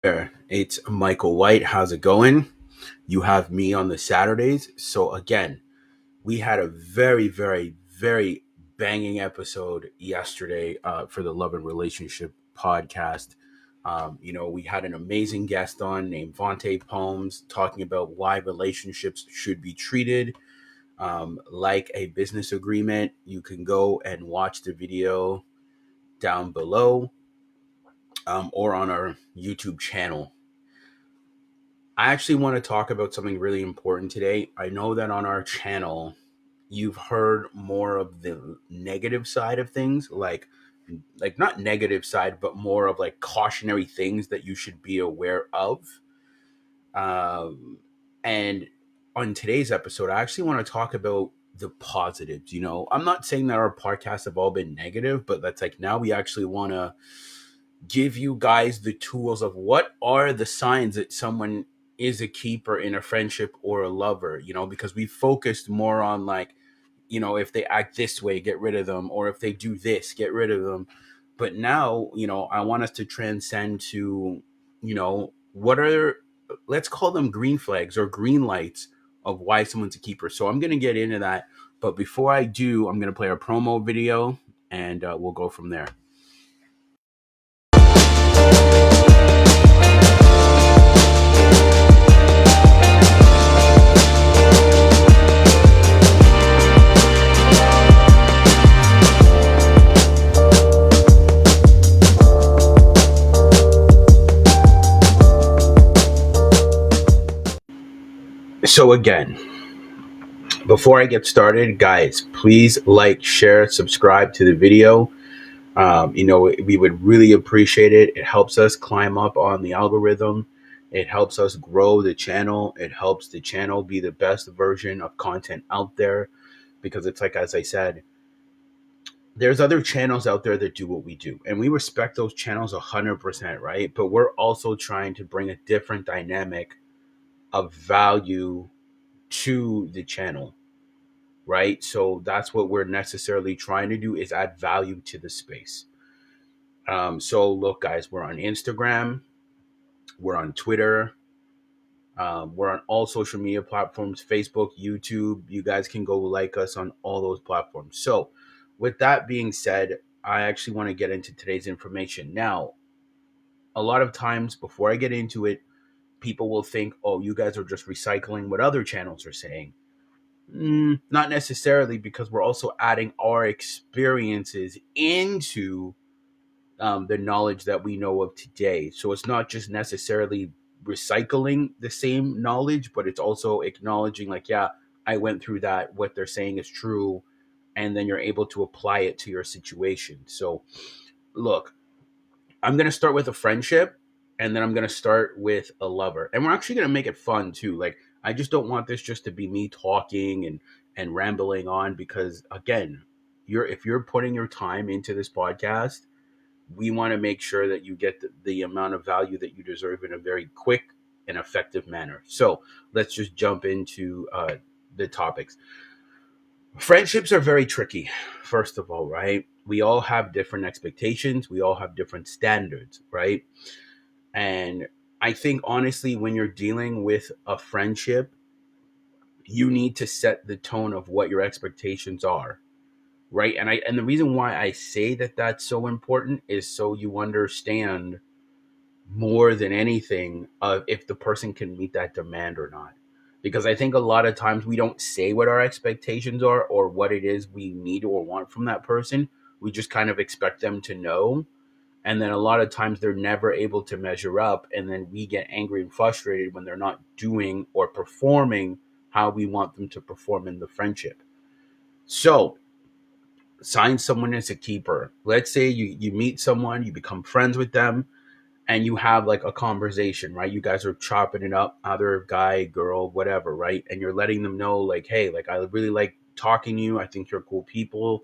There, it's Michael White. How's it going? You have me on the Saturdays. So again, we had a very banging episode yesterday for the Love and Relationship podcast. We had an amazing guest on named Vontae Poems talking about why relationships should be treated like a business agreement. You can go and watch the video down below or on our YouTube channel. I actually want to talk about something really important today. I know that on our channel, you've heard more of the negative side of things, like not negative side, but more of like cautionary things that you should be aware of. And on today's episode, I actually want to talk about the positives. I'm not saying that our podcasts have all been negative, but that's like now we actually want to give you guys the tools of what are the signs that someone is a keeper in a friendship or a lover, because we focused more on like, if they act this way, get rid of them, or if they do this, get rid of them. But now, I want us to transcend to, what are, let's call them green flags or green lights of why someone's a keeper. So I'm going to get into that. But before I do, I'm going to play a promo video and we'll go from there. So again, before I get started, guys, please like, share, subscribe to the video. We would really appreciate it. It helps us climb up on the algorithm. It helps us grow the channel. It helps the channel be the best version of content out there because it's like, as I said, there's other channels out there that do what we do, and we respect those channels 100%, right? But we're also trying to bring a different dynamic of value to the channel, right? So that's what we're necessarily trying to do is add value to the space. So look, guys, we're on Instagram, we're on Twitter, we're on all social media platforms, Facebook, YouTube. You guys can go like us on all those platforms. So with that being said, I actually want to get into today's information. Now, a lot of times before I get into it, people will think, oh, you guys are just recycling what other channels are saying. Not necessarily, because we're also adding our experiences into the knowledge that we know of today. So it's not just necessarily recycling the same knowledge, but it's also acknowledging, like, yeah, I went through that. What they're saying is true. And then you're able to apply it to your situation. So, look, I'm going to start with a friendship and then I'm going to start with a lover. And we're actually going to make it fun too. Like, I just don't want this just to be me talking and rambling on because, again, if you're putting your time into this podcast, we want to make sure that you get the amount of value that you deserve in a very quick and effective manner. So let's just jump into the topics. Friendships are very tricky, first of all, right? We all have different expectations, we all have different standards, right? And I think, honestly, when you're dealing with a friendship, you need to set the tone of what your expectations are, right? And the reason why I say that that's so important is so you understand more than anything if the person can meet that demand or not. Because I think a lot of times we don't say what our expectations are or what it is we need or want from that person. We just kind of expect them to know. And then a lot of times they're never able to measure up. And then we get angry and frustrated when they're not doing or performing how we want them to perform in the friendship. So, sign someone as a keeper. Let's say you meet someone, you become friends with them, and you have like a conversation, right? You guys are chopping it up, either guy, girl, whatever, right? And you're letting them know, like, hey, like, I really like talking to you. I think you're cool people.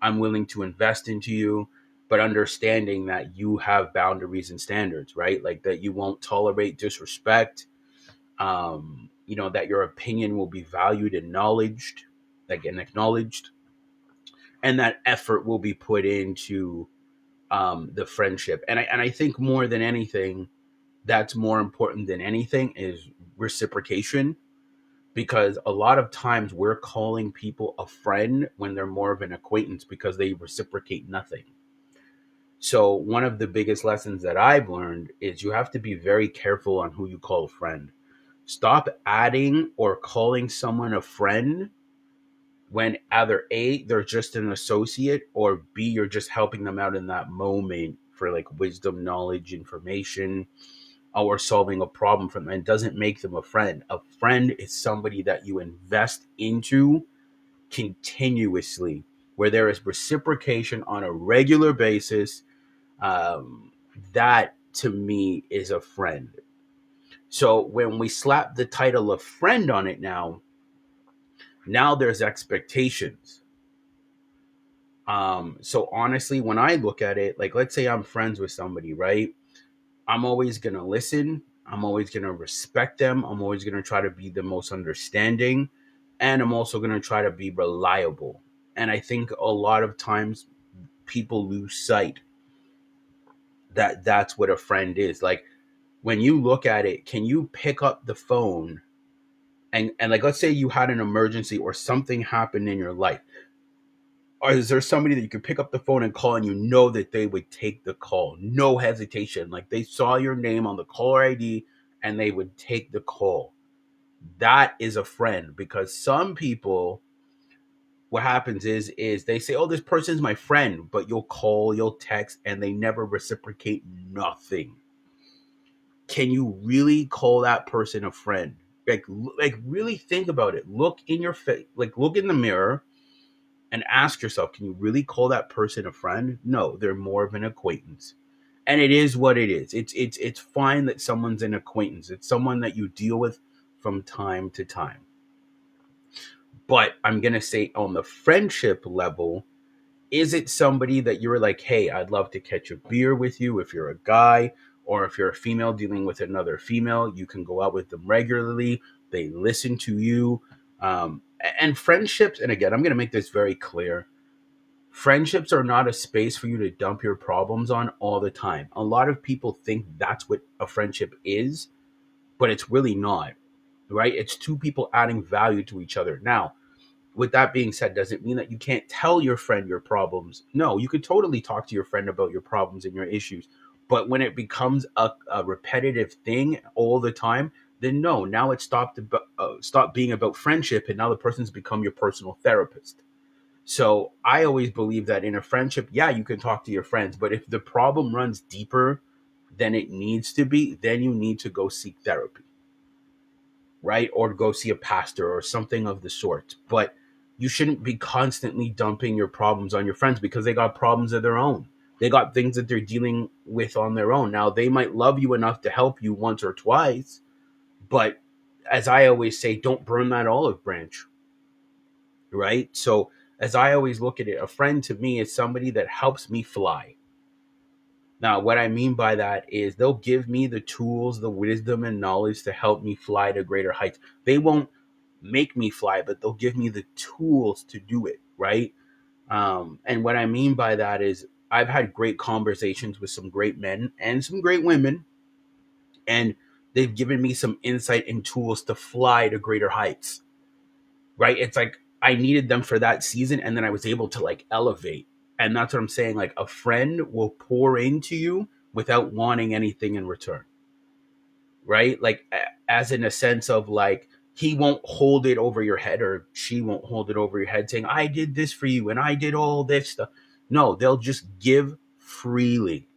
I'm willing to invest into you, but understanding that you have boundaries and standards, right? Like that you won't tolerate disrespect. That your opinion will be valued and acknowledged, and that effort will be put into the friendship. And I think more than anything, That's more important than anything is reciprocation, because a lot of times we're calling people a friend when they're more of an acquaintance because they reciprocate nothing. So one of the biggest lessons that I've learned is you have to be very careful on who you call a friend. Stop adding or calling someone a friend when either A, they're just an associate, or B, you're just helping them out in that moment for like wisdom, knowledge, information, or solving a problem for them. It doesn't make them a friend. A friend is somebody that you invest into continuously, where there is reciprocation on a regular basis. Um, that to me is a friend. So when we slap the title of friend on it now there's expectations. So honestly, when I look at it, like let's say I'm friends with somebody, right? I'm always gonna listen. I'm always gonna respect them. I'm always gonna try to be the most understanding, and I'm also gonna try to be reliable. And I think a lot of times people lose sight that that's what a friend is. Like when you look at it, can you pick up the phone and like let's say you had an emergency or something happened in your life, or is there somebody that you could pick up the phone and call and you know that they would take the call, no hesitation, like they saw your name on the caller ID and they would take the call? That is a friend, because some people, what happens is they say, oh, this person's my friend, but you'll call, you'll text, and they never reciprocate nothing. Can you really call that person a friend? Like really think about it. Look in your face, like look in the mirror and ask yourself, can you really call that person a friend? No, they're more of an acquaintance. And it is what it is. It's fine that someone's an acquaintance. It's someone that you deal with from time to time. But I'm going to say on the friendship level, is it somebody that you're like, hey, I'd love to catch a beer with you if you're a guy, or if you're a female dealing with another female, you can go out with them regularly. They listen to you. And friendships, and again, I'm going to make this very clear, friendships are not a space for you to dump your problems on all the time. A lot of people think that's what a friendship is, but it's really not, right? It's two people adding value to each other. Now, with that being said, does it mean that you can't tell your friend your problems? No, you could totally talk to your friend about your problems and your issues. But when it becomes a repetitive thing all the time, then no, now it stopped being about friendship, and now the person's become your personal therapist. So I always believe that in a friendship, yeah, you can talk to your friends, but if the problem runs deeper than it needs to be, then you need to go seek therapy, right? Or go see a pastor or something of the sort. But you shouldn't be constantly dumping your problems on your friends because they got problems of their own. They got things that they're dealing with on their own. Now, they might love you enough to help you once or twice, but as I always say, don't burn that olive branch, right? So, as I always look at it, a friend to me is somebody that helps me fly. Now, what I mean by that is they'll give me the tools, the wisdom, and knowledge to help me fly to greater heights. They won't make me fly, but they'll give me the tools to do it, right? And what I mean by that is I've had great conversations with some great men and some great women, and they've given me some insight and tools to fly to greater heights, right? It's like I needed them for that season, and then I was able to like elevate. And that's what I'm saying. Like a friend will pour into you without wanting anything in return, right? Like as in a sense of like he won't hold it over your head, or she won't hold it over your head saying, I did this for you and I did all this stuff. No, they'll just give freely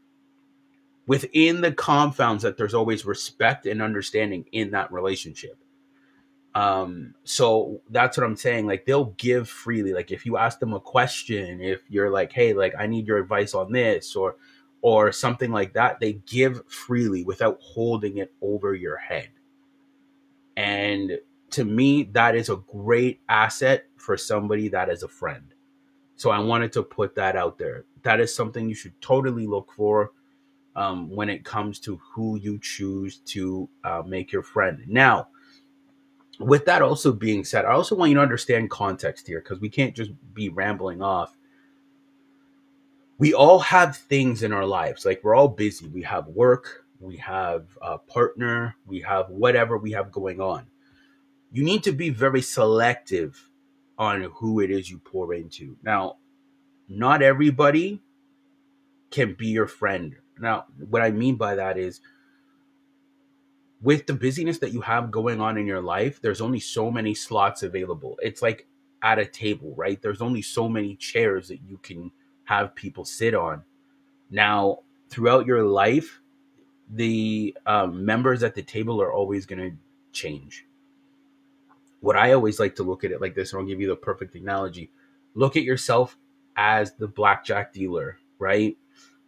within the confounds that there's always respect and understanding in that relationship. So that's what I'm saying. Like they'll give freely. Like if you ask them a question, if you're like, hey, like I need your advice on this or something like that, they give freely without holding it over your head. And to me, that is a great asset for somebody that is a friend. So I wanted to put that out there. That is something you should totally look for when it comes to who you choose to make your friend. Now, with that also being said, I also want you to understand context here, because we can't just be rambling off. We all have things in our lives. Like we're all busy. We have work, we have a partner, we have whatever we have going on. You need to be very selective on who it is you pour into. Now, not everybody can be your friend. Now, what I mean by that is, with the busyness that you have going on in your life, there's only so many slots available. It's like at a table, right? There's only so many chairs that you can have people sit on. Now, throughout your life, the members at the table are always going to change. What I always like to look at it like this, and I'll give you the perfect analogy. Look at yourself as the blackjack dealer, right?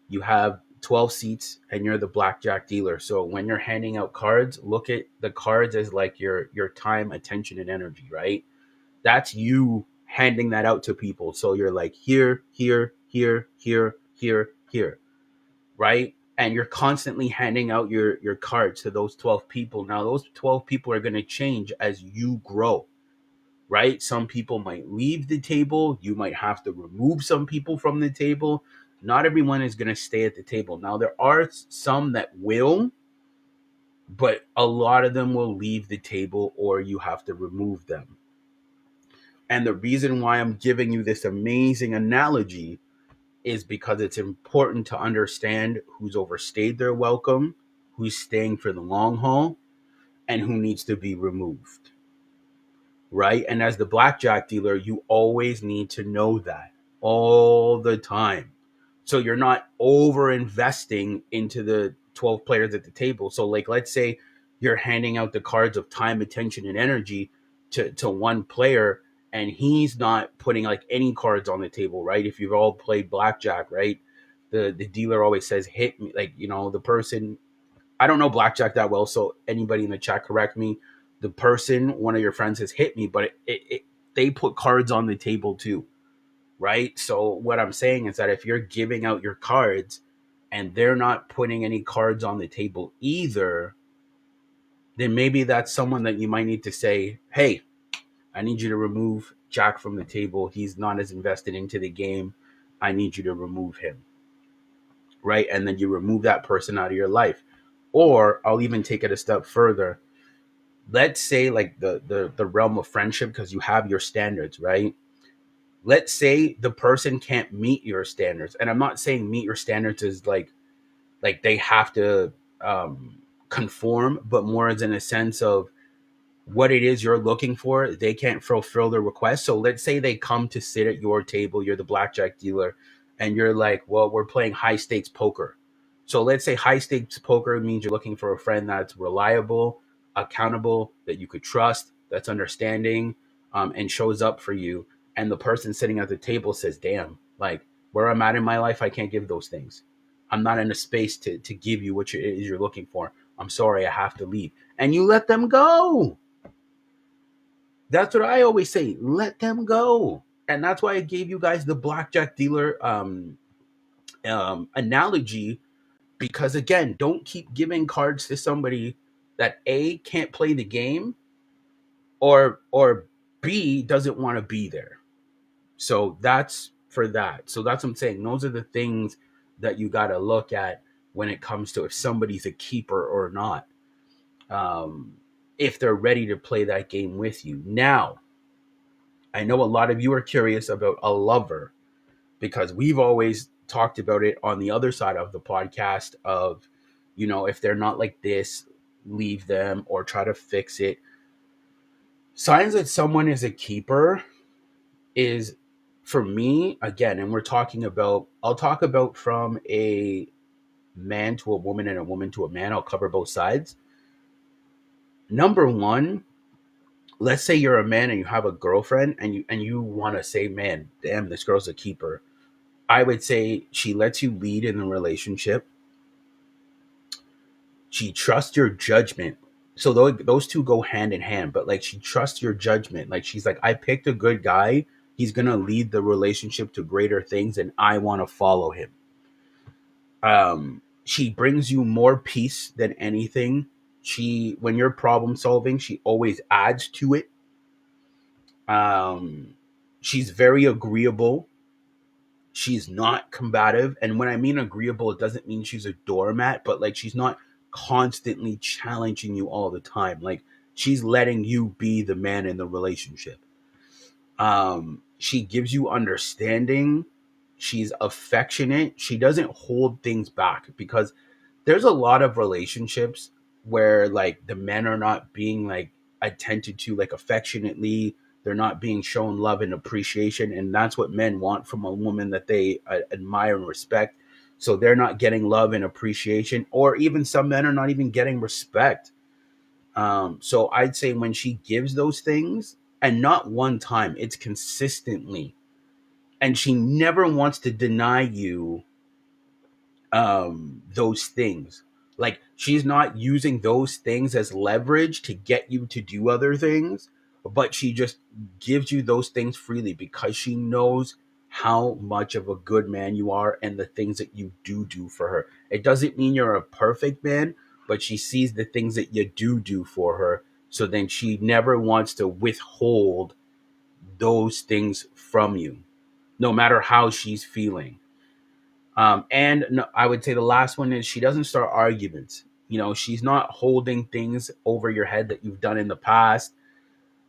You have 12 seats and you're the blackjack dealer. So when you're handing out cards, look at the cards as like your time, attention, and energy, right? That's you handing that out to people. So you're like here, here, here, here, here, here, right? And you're constantly handing out your cards to those 12 people. Now those 12 people are going to change as you grow, right? Some people might leave the table. You might have to remove some people from the table. Not everyone is going to stay at the table. Now, there are some that will, but a lot of them will leave the table or you have to remove them. And the reason why I'm giving you this amazing analogy is because it's important to understand who's overstayed their welcome, who's staying for the long haul, and who needs to be removed, right? And as the blackjack dealer, you always need to know that all the time. So you're not over investing into the 12 players at the table. So, like, let's say you're handing out the cards of time, attention, and energy to one player, and he's not putting like any cards on the table, right? If you've all played blackjack, right? The dealer always says, hit me. Like, the person, I don't know blackjack that well, so anybody in the chat correct me. The person, one of your friends, has hit me, but they put cards on the table too, right? So what I'm saying is that if you're giving out your cards and they're not putting any cards on the table either, then maybe that's someone that you might need to say, hey, I need you to remove Jack from the table. He's not as invested into the game. I need you to remove him, right? And then you remove that person out of your life. Or I'll even take it a step further. Let's say like the realm of friendship, because you have your standards, right? Let's say the person can't meet your standards. And I'm not saying meet your standards is like they have to conform, but more as in a sense of what it is you're looking for. They can't fulfill their request. So let's say they come to sit at your table, you're the blackjack dealer, and you're like, well, we're playing high stakes poker. So let's say high stakes poker means you're looking for a friend that's reliable, accountable, that you could trust, that's understanding, and shows up for you. And the person sitting at the table says, damn, like where I'm at in my life, I can't give those things. I'm not in a space to give you what it is you're looking for. I'm sorry, I have to leave. And you let them go. That's what I always say. Let them go. And that's why I gave you guys the blackjack dealer analogy. Because again, don't keep giving cards to somebody that A, can't play the game, or B, doesn't want to be there. So that's for that. So that's what I'm saying. Those are the things that you got to look at when it comes to if somebody's a keeper or not. If they're ready to play that game with you. Now, I know a lot of you are curious about a lover because we've always talked about it on the other side of the podcast of, if they're not like this, leave them or try to fix it. Signs that someone is a keeper is, for me, again, and I'll talk about from a man to a woman and a woman to a man. I'll cover both sides. Number one, let's say you're a man and you have a girlfriend and you want to say, man, damn, this girl's a keeper. I would say she lets you lead in the relationship. She trusts your judgment. So those two go hand in hand, but like she trusts your judgment. Like she's like, I picked a good guy. He's going to lead the relationship to greater things and I want to follow him. She brings you more peace than anything. When you're problem solving, she always adds to it. She's very agreeable. She's not combative. And when I mean agreeable, it doesn't mean she's a doormat, but like she's not constantly challenging you all the time. Like, she's letting you be the man in the relationship. She gives you understanding. She's affectionate. She doesn't hold things back, because there's a lot of relationships where like the men are not being like attended to like affectionately. They're not being shown love and appreciation, and that's what men want from a woman that they admire and respect. So they're not getting love and appreciation, or even some men are not even getting respect. So I'd say when she gives those things, and not one time, it's consistently, and she never wants to deny you those things. Like, she's not using those things as leverage to get you to do other things, but she just gives you those things freely because she knows how much of a good man you are and the things that you do for her. It doesn't mean you're a perfect man, but she sees the things that you do for her, so then she never wants to withhold those things from you, no matter how she's feeling. And no, I would say the last one is she doesn't start arguments. You know, she's not holding things over your head that you've done in the past.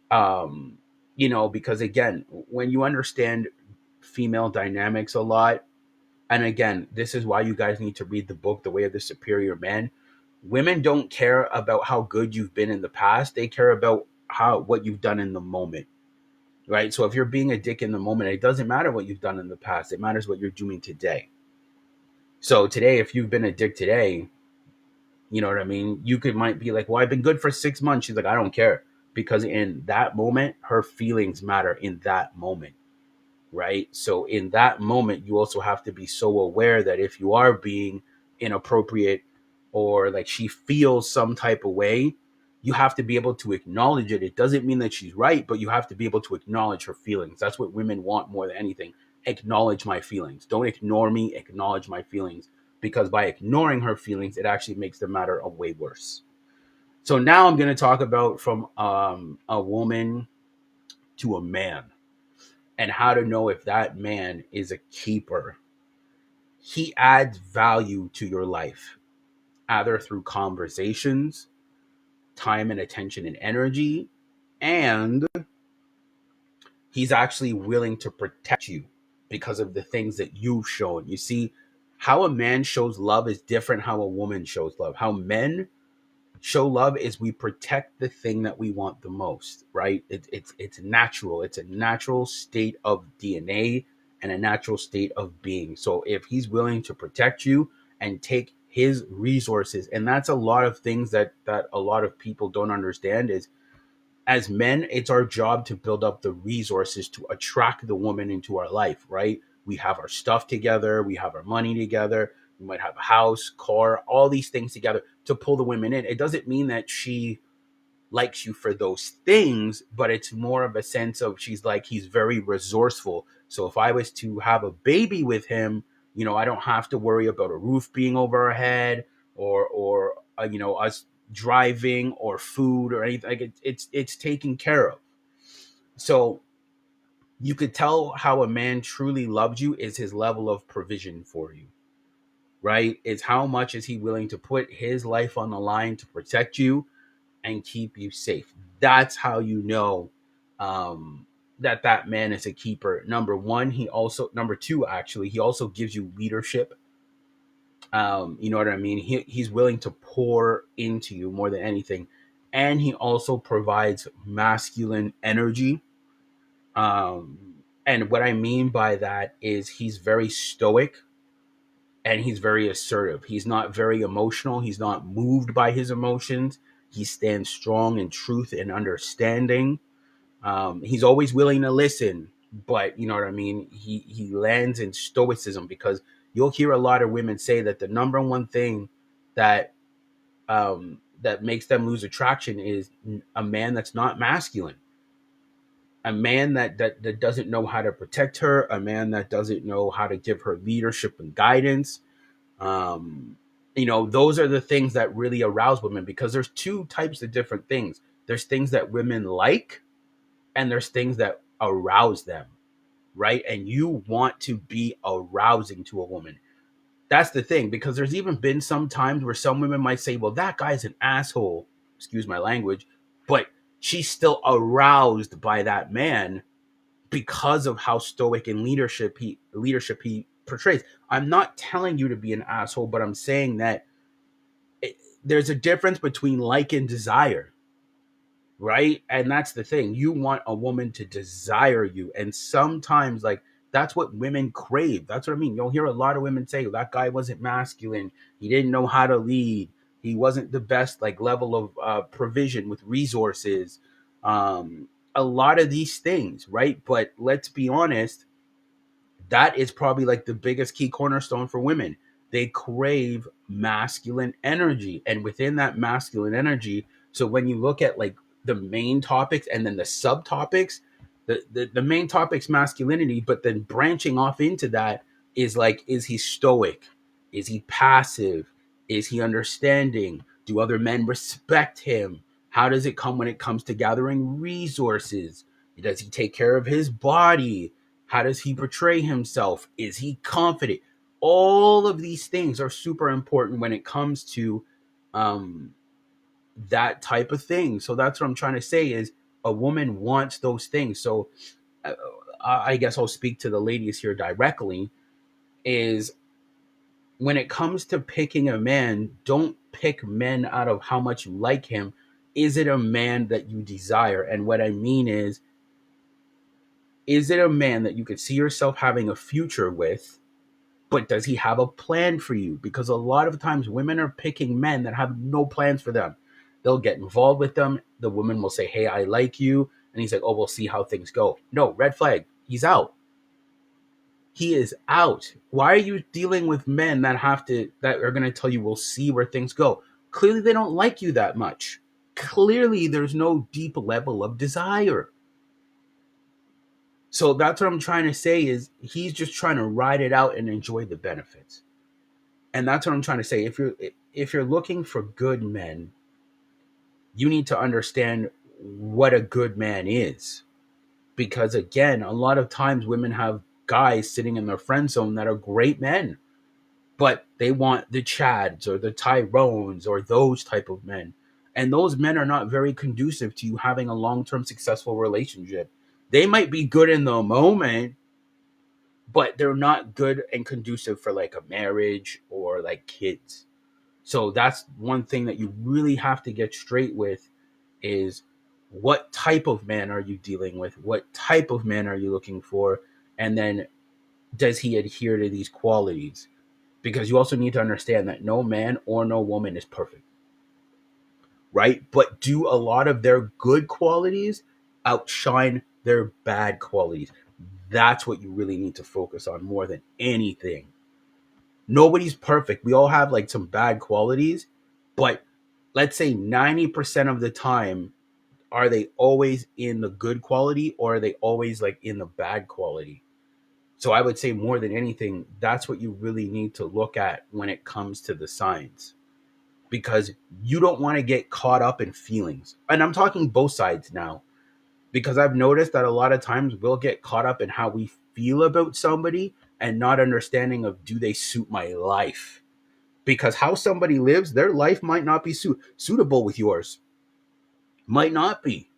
Um, because again, when you understand female dynamics a lot, and again, this is why you guys need to read the book, The Way of the Superior Man. Women don't care about how good you've been in the past. They care about what you've done in the moment. Right. So if you're being a dick in the moment, it doesn't matter what you've done in the past. It matters what you're doing today. So today, if you've been a dick today, you know what I mean? You might be like, well, I've been good for 6 months. She's like, I don't care. Because in that moment, her feelings matter in that moment. Right? So in that moment, you also have to be so aware that if you are being inappropriate, or like she feels some type of way, you have to be able to acknowledge it. It doesn't mean that she's right, but you have to be able to acknowledge her feelings. That's what women want more than anything. Acknowledge my feelings. Don't ignore me. Acknowledge my feelings. Because by ignoring her feelings, it actually makes the matter a way worse. So now I'm going to talk about from a woman to a man, and how to know if that man is a keeper. He adds value to your life, either through conversations, time and attention and energy, and he's actually willing to protect you because of the things that you've shown. You see, how a man shows love is different how a woman shows love. How men show love is we protect the thing that we want the most, right? It's natural. It's a natural state of DNA and a natural state of being. So if he's willing to protect you and take his resources, and that's a lot of things that a lot of people don't understand, is as men, it's our job to build up the resources to attract the woman into our life, right? We have our stuff together, we have our money together, we might have a house, car, all these things together to pull the women in. It doesn't mean that she likes you for those things, but it's more of a sense of she's like, he's very resourceful. So if I was to have a baby with him, I don't have to worry about a roof being over our head, or us driving or food or anything. Like it's taken care of. So you could tell how a man truly loves you is his level of provision for you, right? It's how much is he willing to put his life on the line to protect you and keep you safe. That's how you know that man is a keeper. Number two, actually, he also gives you leadership. You know what I mean? He's willing to pour into you more than anything. And he also provides masculine energy. And what I mean by that is he's very stoic and he's very assertive. He's not very emotional. He's not moved by his emotions. He stands strong in truth and understanding. He's always willing to listen, but you know what I mean? He lands in stoicism, because you'll hear a lot of women say that the number one thing that makes them lose attraction is a man that's not masculine, a man that doesn't know how to protect her, a man that doesn't know how to give her leadership and guidance. um those are the things that really arouse women, because there's two types of different things. There's things that women like, and there's things that arouse them, right? And you want to be arousing to a woman. That's the thing, because there's even been some times where some women might say, well, that guy's an asshole, excuse my language, but she's still aroused by that man because of how stoic and leadership he portrays. I'm not telling you to be an asshole, but I'm saying that there's a difference between like and desire, right? And that's the thing. You want a woman to desire you, and sometimes like that's what women crave. That's what I mean. You'll hear a lot of women say, that guy wasn't masculine, he didn't know how to lead, he wasn't the best like level of provision with resources, a lot of these things, right? But let's be honest, that is probably like the biggest key cornerstone for women. They crave masculine energy. And within that masculine energy, so when you look at like the main topics and then the subtopics, the main topic's masculinity, but then branching off into that is like, is he stoic? Is he passive? Is he understanding? Do other men respect him? How does it come when it comes to gathering resources? Does he take care of his body? How does he portray himself? Is he confident? All of these things are super important when it comes to um, that type of thing. So that's what I'm trying to say is a woman wants those things. So uh, I guess I'll speak to the ladies here directly. Is when it comes to picking a man, don't pick men out of how much you like him. Is it a man that you desire? And what I mean is it a man that you could see yourself having a future with? But does he have a plan for you? Because a lot of times women are picking men that have no plans for them. They'll get involved with them. The woman will say, hey, I like you. And he's like, oh, we'll see how things go. No, red flag. He's out. He is out. Why are you dealing with men that are going to tell you we'll see where things go? Clearly, they don't like you that much. Clearly, there's no deep level of desire. So that's what I'm trying to say is he's just trying to ride it out and enjoy the benefits. And that's what I'm trying to say. If you're looking for good men, you need to understand what a good man is. Because again, a lot of times women have guys sitting in their friend zone that are great men, but they want the Chads or the Tyrones or those type of men. And those men are not very conducive to you having a long-term successful relationship. They might be good in the moment, but they're not good and conducive for like a marriage or like kids. So that's one thing that you really have to get straight with is what type of man are you dealing with? What type of man are you looking for? And then does he adhere to these qualities? Because you also need to understand that no man or no woman is perfect, right? But do a lot of their good qualities outshine their bad qualities? That's what you really need to focus on more than anything. Nobody's perfect. We all have like some bad qualities, but let's say 90% of the time, are they always in the good quality or are they always like in the bad quality? So I would say more than anything, that's what you really need to look at when it comes to the signs, because you don't want to get caught up in feelings. And I'm talking both sides now, because I've noticed that a lot of times we'll get caught up in how we feel about somebody and not understanding of, do they suit my life? Because how somebody lives, their life might not be suitable with yours, might not be.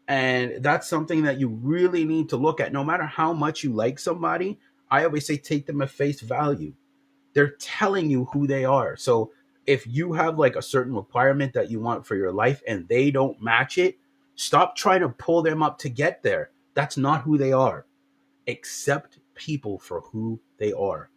And that's something that you really need to look at. No matter how much you like somebody, I always say take them at face value. They're telling you who they are. So if you have like a certain requirement that you want for your life and they don't match it, stop trying to pull them up to get there. That's not who they are. Accept people for who they are.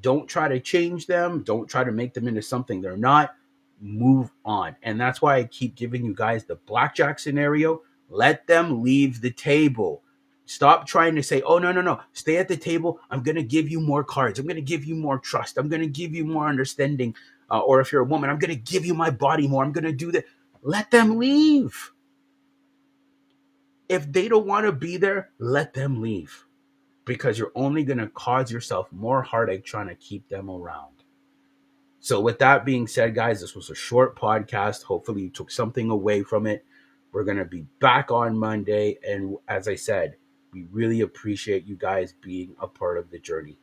Don't try to change them. Don't try to make them into something they're not. Move on. And that's why I keep giving you guys the blackjack scenario. Let them leave the table. Stop trying to say, oh, no, no, no. Stay at the table. I'm going to give you more cards. I'm going to give you more trust. I'm going to give you more understanding. Or if you're a woman, I'm going to give you my body more. I'm going to do that. Let them leave. If they don't want to be there, let them leave, because you're only going to cause yourself more heartache trying to keep them around. So, with that being said, guys, this was a short podcast. Hopefully, you took something away from it. We're going to be back on Monday. And as I said, we really appreciate you guys being a part of the journey.